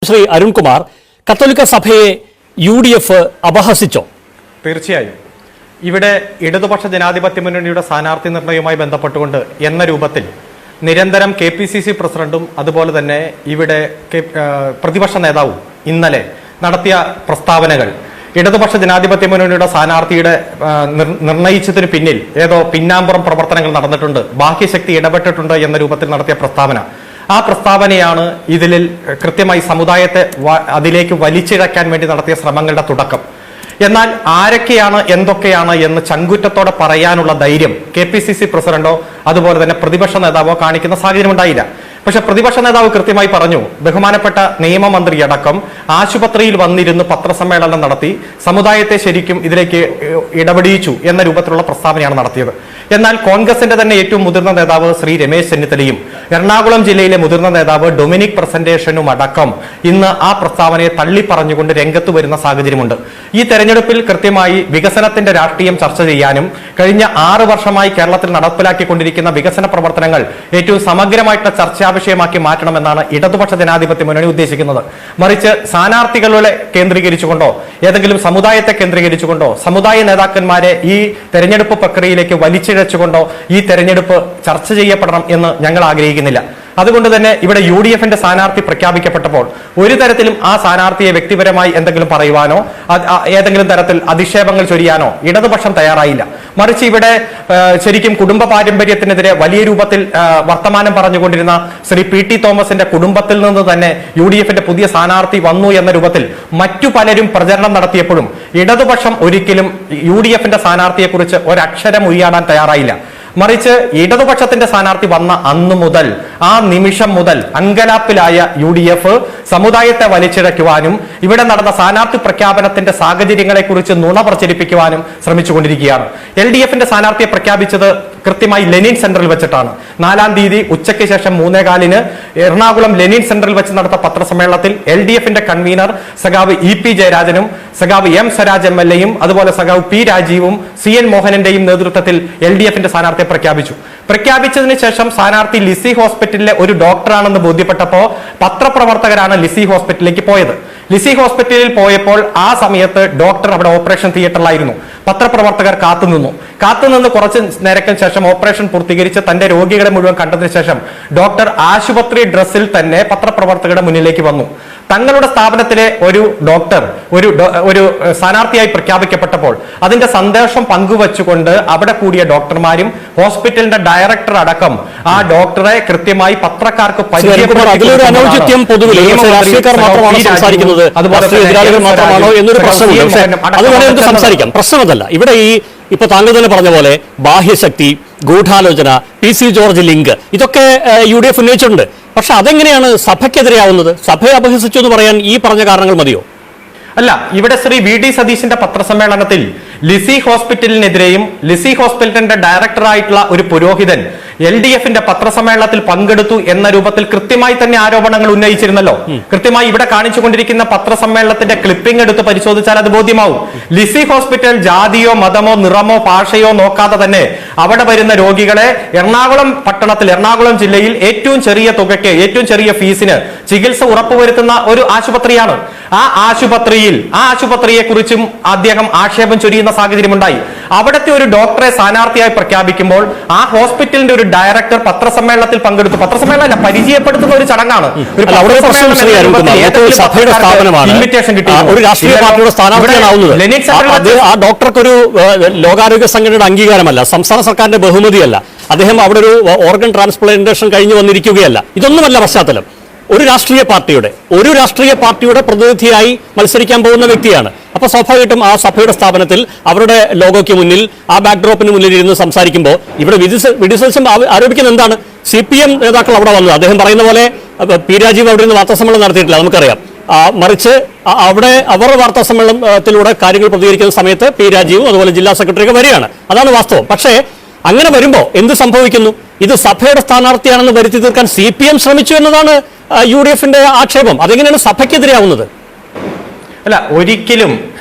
ശ്രീ അരുൺകുമാർ, കത്തോലിക്ക സഭയെ UDF അപഹസിച്ചോ? തീർച്ചയായും ഇവിടെ ഇടതുപക്ഷ ജനാധിപത്യ മുന്നണിയുടെ സ്ഥാനാർത്ഥി നിർണയവുമായി ബന്ധപ്പെട്ടുകൊണ്ട് എന്ന രൂപത്തിൽ നിരന്തരം KPCC പ്രസിഡന്റും അതുപോലെ തന്നെ ഇവിടെ പ്രതിപക്ഷ നേതാവും ഇന്നലെ നടത്തിയ പ്രസ്താവനകൾ ഇടതുപക്ഷ ജനാധിപത്യ മുന്നണിയുടെ സ്ഥാനാർത്ഥിയുടെ നിർണയിച്ചതിന് പിന്നിൽ ഏതോ പിന്നാമ്പുറം പ്രവർത്തനങ്ങൾ നടന്നിട്ടുണ്ട്, ബാഹ്യശക്തി ഇടപെട്ടിട്ടുണ്ട് എന്ന രൂപത്തിൽ നടത്തിയ പ്രസ്താവന, ആ പ്രസ്താവനയാണ് ഇതിൽ കൃത്യമായി സമുദായത്തെ അതിലേക്ക് വലിച്ചിഴക്കാൻ വേണ്ടി നടത്തിയ ശ്രമങ്ങളുടെ തുടക്കം. എന്നാൽ ആരൊക്കെയാണ് എന്തൊക്കെയാണ് എന്ന് ചങ്കുറ്റത്തോടെ പറയാനുള്ള ധൈര്യം KPCC പ്രസിഡന്റോ അതുപോലെ തന്നെ പ്രതിപക്ഷ നേതാവോ കാണിക്കുന്ന സാഹചര്യം ഉണ്ടായില്ല. പക്ഷെ പ്രതിപക്ഷ നേതാവ് കൃത്യമായി പറഞ്ഞു, ബഹുമാനപ്പെട്ട നിയമമന്ത്രി അടക്കം ആശുപത്രിയിൽ വന്നിരുന്ന് പത്രസമ്മേളനം നടത്തി സമുദായത്തെ ശരിക്കും ഇതിലേക്ക് ഇടപെടിയിച്ചു എന്ന രൂപത്തിലുള്ള പ്രസ്താവനയാണ് നടത്തിയത്. എന്നാൽ കോൺഗ്രസിന്റെ തന്നെ ഏറ്റവും മുതിർന്ന നേതാവ് ശ്രീ രമേശ് ചെന്നിത്തലയും എറണാകുളം ജില്ലയിലെ മുതിർന്ന നേതാവ് ഡൊമിനിക് പ്രസന്റേഷനും അടക്കം ഇന്ന് ആ പ്രസ്താവനയെ തള്ളി പറഞ്ഞുകൊണ്ട് രംഗത്ത് വരുന്ന സാഹചര്യമുണ്ട്. ഈ തെരഞ്ഞെടുപ്പിൽ കൃത്യമായി വികസനത്തിന്റെ രാഷ്ട്രീയം ചർച്ച ചെയ്യാനും കഴിഞ്ഞ 6 വർഷമായി കേരളത്തിൽ നടപ്പിലാക്കിക്കൊണ്ടിരിക്കുന്ന വികസന പ്രവർത്തനങ്ങൾ ഏറ്റവും സമഗ്രമായിട്ടുള്ള ചർച്ചാ വിഷയമാക്കി മാറ്റണമെന്നാണ് ഇടതുപക്ഷ ജനാധിപത്യ മുന്നണി ഉദ്ദേശിക്കുന്നത്. മറിച്ച് സ്ഥാനാർത്ഥികളെ കേന്ദ്രീകരിച്ചുകൊണ്ടോ ഏതെങ്കിലും സമുദായത്തെ കേന്ദ്രീകരിച്ചുകൊണ്ടോ സമുദായ നേതാക്കന്മാരെ ഈ തെരഞ്ഞെടുപ്പ് പ്രക്രിയയിലേക്ക് വലിച്ചിഴച്ചുകൊണ്ടോ ഈ തെരഞ്ഞെടുപ്പ് ചർച്ച ചെയ്യപ്പെടണം എന്ന് ഞങ്ങൾ ആഗ്രഹിക്കുന്നില്ല. അതുകൊണ്ട് തന്നെ ഇവിടെ UDFന്റെ സ്ഥാനാർത്ഥി പ്രഖ്യാപിക്കപ്പെട്ടപ്പോൾ ഒരു തരത്തിലും ആ സ്ഥാനാർത്ഥിയെ വ്യക്തിപരമായി എന്തെങ്കിലും പറയുവാനോ ഏതെങ്കിലും തരത്തിൽ അധിക്ഷേപങ്ങൾ ചൊരിയാനോ ഇടതുപക്ഷം തയ്യാറായില്ല. മറിച്ച് ഇവിടെ ശരിക്കും കുടുംബ പാരമ്പര്യത്തിനെതിരെ വലിയ രൂപത്തിൽ വർത്തമാനം പറഞ്ഞുകൊണ്ടിരുന്ന ശ്രീ PT തോമസിന്റെ കുടുംബത്തിൽ നിന്ന് തന്നെ UDFന്റെ പുതിയ സ്ഥാനാർത്ഥി വന്നു എന്ന രൂപത്തിൽ മറ്റു പലരും പ്രചരണം നടത്തിയപ്പോഴും ഇടതുപക്ഷം ഒരിക്കലും UDFന്റെ സ്ഥാനാർത്ഥിയെക്കുറിച്ച് ഒരക്ഷരം ഉരിയാടാൻ തയ്യാറായില്ല. മറിച്ച് ഇടതുപക്ഷത്തിന്റെ സ്ഥാനാർത്ഥി വന്ന അന്നു മുതൽ ആ നിമിഷം മുതൽ അങ്കലാപ്പിലായ UDF സമുദായത്തെ വലിച്ചിഴയ്ക്കുവാനും ഇവിടെ നടന്ന സ്ഥാനാർത്ഥി പ്രഖ്യാപനത്തിന്റെ സാഹചര്യങ്ങളെക്കുറിച്ച് നുണ പ്രചരിപ്പിക്കുവാനും ശ്രമിച്ചുകൊണ്ടിരിക്കുകയാണ്. LDFന്റെ സ്ഥാനാർത്ഥിയെ പ്രഖ്യാപിച്ചത് കൃത്യമായി ലെനിൻ സെന്ററിൽ വെച്ചിട്ടാണ്. 4-ാം തീയതി ഉച്ചയ്ക്ക് ശേഷം 3:15 എറണാകുളം ലെനിൻ സെന്ററിൽ വെച്ച് നടത്ത പത്രസമ്മേളനത്തിൽ LDFന്റെ കൺവീനർ സഖാവ് EP ജയരാജനും സഖാവ് M സ്വരാജ് MLAയും അതുപോലെ സഖാവ് P രാജീവും CN മോഹനന്റെയും നേതൃത്വത്തിൽ LDFന്റെ സ്ഥാനാർത്ഥിയെ പ്രഖ്യാപിച്ചതിന് ശേഷം സ്ഥാനാർത്ഥി ലിസി ഹോസ്പിറ്റലിലെ ഒരു ഡോക്ടറാണെന്ന് ബോധ്യപ്പെട്ടപ്പോൾ പത്രപ്രവർത്തകരാണ് ലിസി ഹോസ്പിറ്റലിലേക്ക് പോയത്. ലിസി ഹോസ്പിറ്റലിൽ പോയപ്പോൾ ആ സമയത്ത് ഡോക്ടർ അവിടെ ഓപ്പറേഷൻ തിയേറ്ററിലായിരുന്നു. പത്രപ്രവർത്തകർ കാത്തുനിന്ന് കുറച്ച് നേരത്തിന് ശേഷം ഓപ്പറേഷൻ പൂർത്തീകരിച്ച് തന്റെ രോഗികളെ മുഴുവൻ കണ്ടതിന് ശേഷം ഡോക്ടർ ആശുപത്രി ഡ്രസ്സിൽ തന്നെ പത്രപ്രവർത്തകരുടെ മുന്നിലേക്ക് വന്നു. തങ്ങളുടെ സ്ഥാപനത്തിലെ ഒരു ഡോക്ടർ ഒരു സ്ഥാനാർത്ഥിയായി പ്രഖ്യാപിക്കപ്പെട്ടപ്പോൾ അതിന്റെ സന്ദേശം പങ്കുവച്ചുകൊണ്ട് അവിടെ കൂടിയ ഡോക്ടർമാരും ഹോസ്പിറ്റലിന്റെ ഡയറക്ടർ അടക്കം ആ ഡോക്ടറെ കൃത്യമായി പത്രക്കാർക്ക് പ്രശ്നമല്ല. ഇവിടെ ഇപ്പൊ താങ്കൾ തന്നെ പറഞ്ഞ പോലെ ബാഹ്യശക്തി, ഗൂഢാലോചന, PC ജോർജ് ലിങ്ക് ഇതൊക്കെ UDF ഉന്നയിച്ചിട്ടുണ്ട്. പക്ഷെ അതെങ്ങനെയാണ് സഭയ്ക്കെതിരെയാവുന്നത്? സഭയെ അപഹസിച്ചു എന്ന് പറയാൻ ഈ പറഞ്ഞ കാരണങ്ങൾ മതിയോ? അല്ല, ഇവിടെ ശ്രീ VD സതീശന്റെ പത്രസമ്മേളനത്തിൽ ലിസി ഹോസ്പിറ്റലിനെതിരെയും ലിസി ഹോസ്പിറ്റലിന്റെ ഡയറക്ടറായിട്ടുള്ള ഒരു പുരോഹിതൻ LDFന്റെ പത്രസമ്മേളനത്തിൽ പങ്കെടുത്തു എന്ന രൂപത്തിൽ കൃത്യമായി തന്നെ ആരോപണങ്ങൾ ഉന്നയിച്ചിരുന്നല്ലോ. കൃത്യമായി ഇവിടെ കാണിച്ചുകൊണ്ടിരിക്കുന്ന പത്രസമ്മേളനത്തിന്റെ ക്ലിപ്പിംഗ് എടുത്ത് പരിശോധിച്ചാൽ അത് ബോധ്യമാവും. ലിസി ഹോസ്പിറ്റൽ ജാതിയോ മതമോ നിറമോ ഭാഷയോ നോക്കാതെ തന്നെ അവിടെ വരുന്ന രോഗികളെ എറണാകുളം ജില്ലയിൽ ഏറ്റവും ചെറിയ തുകയ്ക്ക് ഏറ്റവും ചെറിയ ഫീസിന് ചികിത്സ ഉറപ്പുവരുത്തുന്ന ഒരു ആശുപത്രിയാണ്. ആ ആശുപത്രിയെ കുറിച്ചും അദ്ദേഹം ആക്ഷേപം ചൊരിയുന്ന സാഹചര്യമുണ്ടായി. അവിടുത്തെ ഒരു ഡോക്ടറെ സ്ഥാനാർത്ഥിയായി പ്രഖ്യാപിക്കുമ്പോൾ ആ ഹോസ്പിറ്റലിന്റെ ഒരു ഡയറക്ടർ പത്രസമ്മേളനത്തിൽ പങ്കെടുത്തു. പത്രസമ്മേളനം പരിചയപ്പെടുത്തുന്ന ഒരു ചടങ്ങാണ്. ഇൻവിറ്റേഷൻ കിട്ടി. ഒരു രാഷ്ട്രീയ പാർട്ടിയുടെ സ്ഥാനാർത്ഥിയാണാവുന്നത്. ആ ഡോക്ടർക്ക് ഒരു ലോകാരോഗ്യ സംഘടനയുടെ അംഗീകാരമല്ല, സംസ്ഥാന സർക്കാരിന്റെ ബഹുമതിയല്ല, അദ്ദേഹം അവിടെ ഒരു ഓർഗൻ ട്രാൻസ്പ്ലാന്റേഷൻ കഴിഞ്ഞു വന്നിരിക്കുകയല്ല. ഇതൊന്നുമല്ല പശ്ചാത്തലം. ഒരു രാഷ്ട്രീയ പാർട്ടിയുടെ പ്രതിനിധിയായി മത്സരിക്കാൻ പോകുന്ന വ്യക്തിയാണ്. അപ്പൊ സ്വാഭാവികമായിട്ടും ആ സഭയുടെ സ്ഥാപനത്തിൽ അവരുടെ ലോഗോയ്ക്ക് മുന്നിൽ ആ ബാക്ക്ഡ്രോപ്പിന് മുന്നിൽ ഇരുന്ന് സംസാരിക്കുമ്പോൾ ഇവിടെ വിഡിസൽസം ആരോപിക്കുന്നത് എന്താണ്? CPM നേതാക്കൾ അവിടെ വന്നത്. അദ്ദേഹം പറയുന്ന പോലെ P രാജീവ് അവിടെ നിന്ന് വാർത്താസമ്മേളനം നടത്തിയിട്ടില്ല, നമുക്കറിയാം. മറിച്ച് അവിടെ അവർ വാർത്താസമ്മേളനത്തിലൂടെ കാര്യങ്ങൾ പ്രതികരിക്കുന്ന സമയത്ത് P രാജീവും അതുപോലെ ജില്ലാ സെക്രട്ടറിയൊക്കെ വരികയാണ്. അതാണ് വാസ്തവം. പക്ഷേ അങ്ങനെ വരുമ്പോൾ എന്ത് സംഭവിക്കുന്നു? ഇത് സഭയുടെ സ്ഥാനാർത്ഥിയാണെന്ന് വരുത്തി തീർക്കാൻ CPM ശ്രമിച്ചു എന്നതാണ് UDFന്റെ ആക്ഷേപം. അതെങ്ങനെയാണ് സഭയ്ക്കെതിരെയാവുന്നത്? അല്ല, ഒരിക്കലും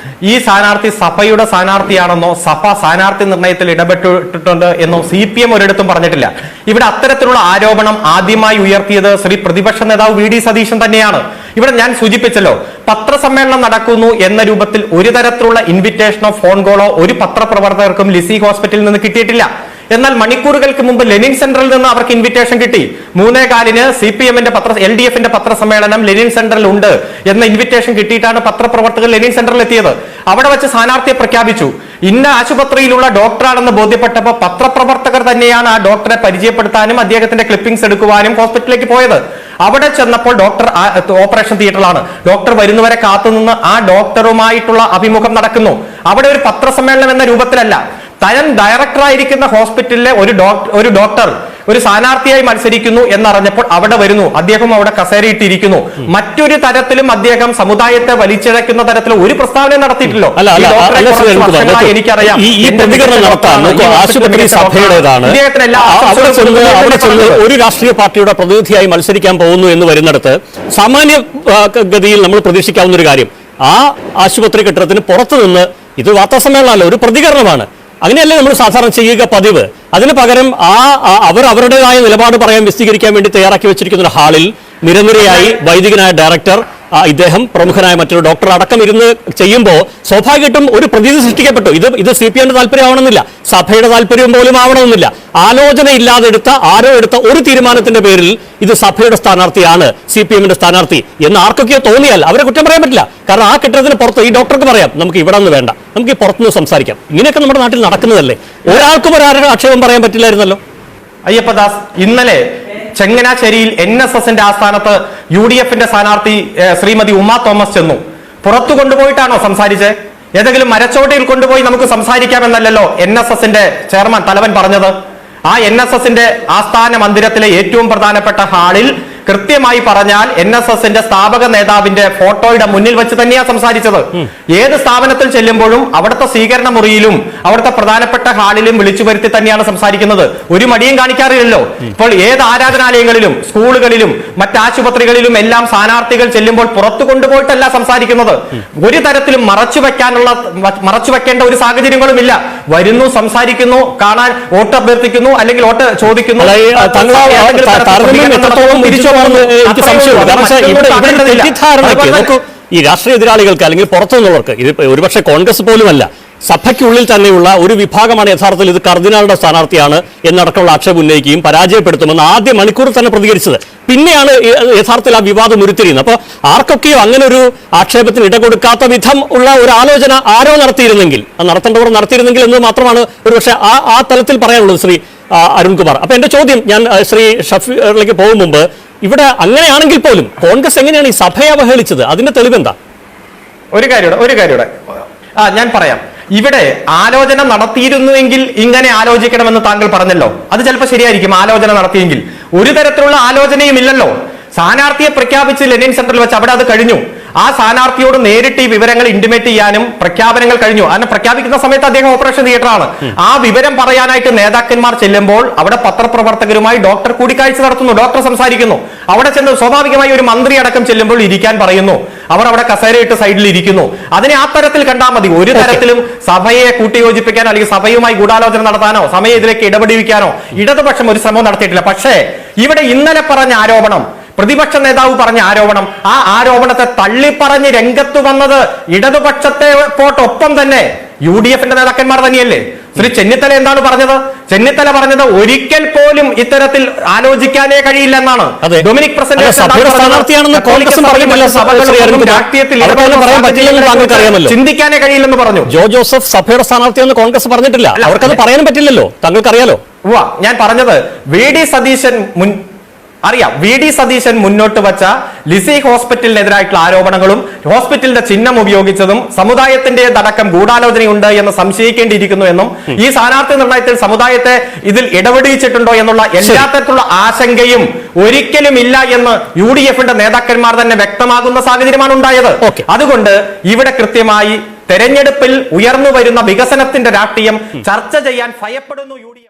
ഈ സ്ഥാനാർത്ഥി സഭയുടെ സ്ഥാനാർത്ഥിയാണെന്നോ സഭ സ്ഥാനാർത്ഥി നിർണയത്തിൽ ഇടപെട്ടിട്ടുണ്ട് എന്നോ CPM ഒരിടത്തും പറഞ്ഞിട്ടില്ല. ഇവിടെ അത്തരത്തിലുള്ള ആരോപണം ആദ്യമായി ഉയർത്തിയത് ശ്രീ പ്രതിപക്ഷ നേതാവ് VD സതീശൻ തന്നെയാണ്. ഇവിടെ ഞാൻ സൂചിപ്പിച്ചല്ലോ, പത്രസമ്മേളനം നടക്കുന്നു എന്ന രൂപത്തിൽ ഒരു തരത്തിലുള്ള ഇൻവിറ്റേഷനോ ഫോൺ കോളോ ഒരു പത്രപ്രവർത്തകർക്കും ലിസി ഹോസ്പിറ്റലിൽ നിന്ന് കിട്ടിയിട്ടില്ല. എന്നാൽ മണിക്കൂറുകൾക്ക് മുമ്പ് ലെനിൻ സെന്ററിൽ നിന്ന് അവർക്ക് ഇൻവിറ്റേഷൻ കിട്ടി. 3:15 CPM-ന്റെ LDF-ന്റെ പത്രസമ്മേളനം ലെനിൻ സെന്ററിൽ ഉണ്ട് എന്ന ഇൻവിറ്റേഷൻ കിട്ടിയിട്ടാണ് പത്രപ്രവർത്തകർ ലെനിൻ സെന്ററിൽ എത്തിയത്. അവിടെ വെച്ച് സ്ഥാനാർത്ഥിയെ പ്രഖ്യാപിച്ചു. ഇന്ന ആശുപത്രിയിലുള്ള ഡോക്ടറാണെന്ന് ബോധ്യപ്പെട്ടപ്പോൾ പത്രപ്രവർത്തകർ തന്നെയാണ് ആ ഡോക്ടറെ പരിചയപ്പെടുത്താനും അദ്ദേഹത്തിന്റെ ക്ലിപ്പിംഗ്സ് എടുക്കുവാനും ഹോസ്പിറ്റലിലേക്ക് പോയത്. അവിടെ ചെന്നപ്പോൾ ഡോക്ടർ ഓപ്പറേഷൻ തിയേറ്ററിലാണ്. ഡോക്ടർ വരുന്നവരെ കാത്തുനിന്ന് ആ ഡോക്ടറുമായിട്ടുള്ള അഭിമുഖം നടക്കുന്നു. അവിടെ ഒരു പത്രസമ്മേളനം എന്ന രൂപത്തിലല്ല. താൻ ഡയറക്ടറായിരിക്കുന്ന ഹോസ്പിറ്റലിലെ ഒരു ഡോക്ടർ ഒരു സ്ഥാനാർത്ഥിയായി മത്സരിക്കുന്നു എന്നറിഞ്ഞപ്പോൾ അവിടെ വരുന്നു. അദ്ദേഹം അവിടെ കസേരയിട്ടിരിക്കുന്നു. മറ്റൊരു തരത്തിലും അദ്ദേഹം സമുദായത്തെ വലിച്ചിഴക്കുന്ന തരത്തിൽ ഒരു പ്രസ്താവന നടത്തിയിട്ടില്ലോ. എനിക്കറിയാം. ഒരു രാഷ്ട്രീയ പാർട്ടിയുടെ പ്രതിനിധിയായി മത്സരിക്കാൻ പോകുന്നു എന്ന് വരുന്നിടത്ത് സാമാന്യ ഗതിയിൽ നമ്മൾ പ്രതീക്ഷിക്കാവുന്ന ഒരു കാര്യം, ആ ആശുപത്രി കെട്ടിടത്തിന് പുറത്തുനിന്ന് ഇത് വാർത്താസമ്മേളനമല്ല, ഒരു പ്രതികരണമാണ്. അങ്ങനെയല്ലേ നമ്മൾ സാധാരണ ചെയ്യുക പതിവ്. അതിന് പകരം അവരുടേതായ നിലപാട് പറയാൻ വിശദീകരിക്കാൻ വേണ്ടി തയ്യാറാക്കി വെച്ചിരിക്കുന്ന ഒരു ഹാളിൽ നിരനിരയായി വൈദികനായ ഡയറക്ടർ, ഇദ്ദേഹം പ്രമുഖനായ മറ്റൊരു ഡോക്ടർ അടക്കം ഇരുന്ന് ചെയ്യുമ്പോൾ സ്വാഭാവികമായിട്ടും ഒരു പ്രതീതി സൃഷ്ടിക്കപ്പെട്ടു. ഇത് CPM-ന്റെ താല്പര്യമാവണമെന്നില്ല, സഭയുടെ താല്പര്യം പോലും ആവണമെന്നില്ല. ആലോചന ഇല്ലാതെ ആരോ എടുത്ത ഒരു തീരുമാനത്തിന്റെ പേരിൽ ഇത് സഭയുടെ സ്ഥാനാർത്ഥിയാണ്, CPM-ന്റെ സ്ഥാനാർത്ഥി എന്ന് ആർക്കൊക്കെയോ തോന്നിയാൽ അവരെ കുറ്റം പറയാൻ പറ്റില്ല. കാരണം ആ കെട്ടിടത്തിന് പുറത്ത് ഈ ഡോക്ടർക്ക് പറയാം, നമുക്ക് ഇവിടെ നിന്ന് വേണ്ട, നമുക്ക് ഈ പുറത്തുനിന്ന് സംസാരിക്കാം. ഇങ്ങനെയൊക്കെ നമ്മുടെ നാട്ടിൽ നടക്കുന്നതല്ലേ. ഒരാൾക്കും ഒരാളുടെ ആക്ഷേപം പറയാൻ പറ്റില്ലായിരുന്നല്ലോ. അയ്യപ്പദാസ്, ഇന്നലെ ചങ്ങനാശ്ശേരിയിൽ NSS-ന്റെ ആസ്ഥാനത്ത് UDF-ന്റെ സ്ഥാനാർത്ഥി ശ്രീമതി ഉമ തോമസ് ചെന്നു. പുറത്തു കൊണ്ടുപോയിട്ടാണോ സംസാരിച്ചത്? ഏതെങ്കിലും മരച്ചോട്ടയിൽ കൊണ്ടുപോയി നമുക്ക് സംസാരിക്കാമെന്നല്ലോ NSS-ന്റെ ചെയർമാൻ തലവൻ പറഞ്ഞത്. ആ NSS-ന്റെ ആസ്ഥാന മന്ദിരത്തിലെ ഏറ്റവും പ്രധാനപ്പെട്ട ഹാളിൽ കൃത്യമായി പറഞ്ഞാൽ NSS-ന്റെ സ്ഥാപക നേതാവിന്റെ ഫോട്ടോയുടെ മുന്നിൽ വെച്ച് തന്നെയാണ് സംസാരിച്ചത്. ഏത് സ്ഥാപനത്തിൽ ചെല്ലുമ്പോഴും അവിടുത്തെ സ്വീകരണ മുറിയിലും അവിടുത്തെ പ്രധാനപ്പെട്ട ഹാളിലും വിളിച്ചു വരുത്തി തന്നെയാണ് സംസാരിക്കുന്നത്. ഒരു മടിയും കാണിക്കാറില്ലല്ലോ. ഇപ്പോൾ ഏത് ആരാധനാലയങ്ങളിലും സ്കൂളുകളിലും മറ്റാശുപത്രികളിലും എല്ലാം സ്ഥാനാർത്ഥികൾ ചെല്ലുമ്പോൾ പുറത്തു കൊണ്ടുപോയിട്ടല്ല സംസാരിക്കുന്നത്. ഒരു തരത്തിലും മറച്ചു വെക്കേണ്ട ഒരു സാഹചര്യങ്ങളുമില്ല. വരുന്നു, സംസാരിക്കുന്നു, കാണാൻ വോട്ട് അഭ്യർത്ഥിക്കുന്നു, അല്ലെങ്കിൽ വോട്ട് ചോദിക്കുന്നു. എനിക്ക് സംശയമുണ്ട്. കാരണം ഇവിടെ തെറ്റിദ്ധാരണയ്ക്ക് ഈ രാഷ്ട്രീയ എതിരാളികൾക്ക് അല്ലെങ്കിൽ പുറത്തുനിന്നുള്ളവർക്ക്, ഇത് ഒരുപക്ഷെ കോൺഗ്രസ് പോലുമല്ല, സഭയ്ക്കുള്ളിൽ തന്നെയുള്ള ഒരു വിഭാഗമാണ് യഥാർത്ഥത്തിൽ ഇത് കർദിനാളുടെ സ്ഥാനാർത്ഥിയാണ് എന്നടക്കമുള്ള ആക്ഷേപം ഉന്നയിക്കുകയും പരാജയപ്പെടുത്തുമെന്ന് ആദ്യ മണിക്കൂറിൽ തന്നെ പ്രതികരിച്ചത്. പിന്നെയാണ് യഥാർത്ഥത്തിൽ ആ വിവാദം ഉരുത്തിരിയുന്നത്. അപ്പോൾ ആർക്കൊക്കെയോ അങ്ങനെ ഒരു ആക്ഷേപത്തിന് ഇടകൊടുക്കാത്ത വിധം ഉള്ള ഒരു ആലോചന ആരോ നടത്തിയിരുന്നെങ്കിൽ, നടത്തേണ്ടവർ നടത്തിയിരുന്നെങ്കിൽ എന്ന് മാത്രമാണ് ഒരുപക്ഷെ ആ തലത്തിൽ പറയാനുള്ളത് ശ്രീ അരുൺകുമാർ. അപ്പൊ എന്റെ ചോദ്യം, ഞാൻ ശ്രീ ഷഫീറിലേക്ക് പോകും മുമ്പ്, ഇവിടെ അങ്ങനെയാണെങ്കിൽ പോലും കോൺഗ്രസ് എങ്ങനെയാണ് ഈ സഭയെ അവഹേളിച്ചത്? അതിന്റെ തെളിവെന്താ? ഒരു കാര്യം ഞാൻ പറയാം. ഇവിടെ ആലോചന നടത്തിയിരുന്നുവെങ്കിൽ ഇങ്ങനെ ആലോചിക്കണമെന്ന് താങ്കൾ പറഞ്ഞല്ലോ. അത് ചിലപ്പോൾ ശരിയായിരിക്കും, ആലോചന നടത്തിയെങ്കിൽ. ഒരു തരത്തിലുള്ള ആലോചനയും ഇല്ലല്ലോ. സ്ഥാനാർത്ഥിയെ പ്രഖ്യാപിച്ച് ലെനിൻ സെന്ററിൽ വെച്ച് അവിടെ അത് കഴിഞ്ഞു. ആ സ്ഥാനാർത്ഥിയോട് നേരിട്ട് ഈ വിവരങ്ങൾ ഇന്റിമേറ്റ് ചെയ്യാനും പ്രഖ്യാപനങ്ങൾ കഴിഞ്ഞു. അങ്ങനെ പ്രഖ്യാപിക്കുന്ന സമയത്ത് അദ്ദേഹം ഓപ്പറേഷൻ തിയേറ്ററാണ്. ആ വിവരം പറയാനായിട്ട് നേതാക്കന്മാർ ചെല്ലുമ്പോൾ അവിടെ പത്രപ്രവർത്തകരുമായി ഡോക്ടർ കൂടിക്കാഴ്ച നടത്തുന്നു, ഡോക്ടർ സംസാരിക്കുന്നു. അവിടെ ചെന്ന് സ്വാഭാവികമായി ഒരു മന്ത്രി അടക്കം ചെല്ലുമ്പോൾ ഇരിക്കാൻ പറയുന്നു. അവർ അവിടെ കസേരയിട്ട് സൈഡിൽ ഇരിക്കുന്നു. അതിനെ ആ തരത്തിൽ കണ്ടാൽ മതി. ഒരു തരത്തിലും സഭയെ കൂട്ടിയോജിപ്പിക്കാനോ അല്ലെങ്കിൽ സഭയുമായി ഗൂഢാലോചന നടത്താനോ സഭയെ ഇതിലേക്ക് ഇടപെടിപ്പിക്കാനോ ഇടതുപക്ഷം ഒരു ശ്രമം നടത്തിയിട്ടില്ല. പക്ഷേ ഇവിടെ ഇന്നലെ പറഞ്ഞ ആരോപണം, പ്രതിപക്ഷ നേതാവ് പറഞ്ഞ ആരോപണം, ആ ആരോപണത്തെ തള്ളിപ്പറഞ്ഞ് രംഗത്ത് വന്നത് ഇടതുപക്ഷത്തെ പോട്ടൊപ്പം തന്നെ UDF-ന്റെ നേതാക്കന്മാർ തന്നെയല്ലേ. ശ്രീ ചെന്നിത്തല എന്താണ് പറഞ്ഞത്? ചെന്നിത്തല പറഞ്ഞത് ഒരിക്കൽ പോലും ഇത്തരത്തിൽ ആലോചിക്കാനേ കഴിയില്ലെന്നാണ്. ഡൊമിനിക് പ്രസന്റ് ചിന്തിക്കാനേ കഴിയില്ലെന്ന് പറഞ്ഞു. ജോ ജോസഫ് സഭയുടെ സ്ഥാനാർത്ഥിയെന്ന് കോൺഗ്രസ് പറഞ്ഞിട്ടില്ല. അവർക്കത് പറയാനും പറ്റില്ലല്ലോ, താങ്കൾക്കറിയാലോ. ഞാൻ പറഞ്ഞത് വി ഡി സതീശൻ മുന്നോട്ട് വച്ച ലിസി ഹോസ്പിറ്റലിനെതിരായിട്ടുള്ള ആരോപണങ്ങളും ഹോസ്പിറ്റലിന്റെ ചിഹ്നം ഉപയോഗിച്ചതും സമുദായത്തിന്റെ അടക്കം ഗൂഢാലോചനയുണ്ട് എന്ന് സംശയിക്കേണ്ടിയിരിക്കുന്നു എന്നും ഈ സ്ഥാനാർത്ഥി നിർണയത്തിൽ സമുദായത്തെ ഇതിൽ ഇടപെടിച്ചിട്ടുണ്ടോ എന്നുള്ള എല്ലാ തരത്തിലുള്ള ആശങ്കയും ഒരിക്കലും ഇല്ല എന്ന് UDF-ന്റെ നേതാക്കന്മാർ തന്നെ വ്യക്തമാകുന്ന സാഹചര്യമാണ് ഉണ്ടായത്. അതുകൊണ്ട് ഇവിടെ കൃത്യമായി തെരഞ്ഞെടുപ്പിൽ ഉയർന്നു വരുന്ന വികസനത്തിന്റെ രാഷ്ട്രീയം ചർച്ച ചെയ്യാൻ ഭയപ്പെടുന്നു UDF.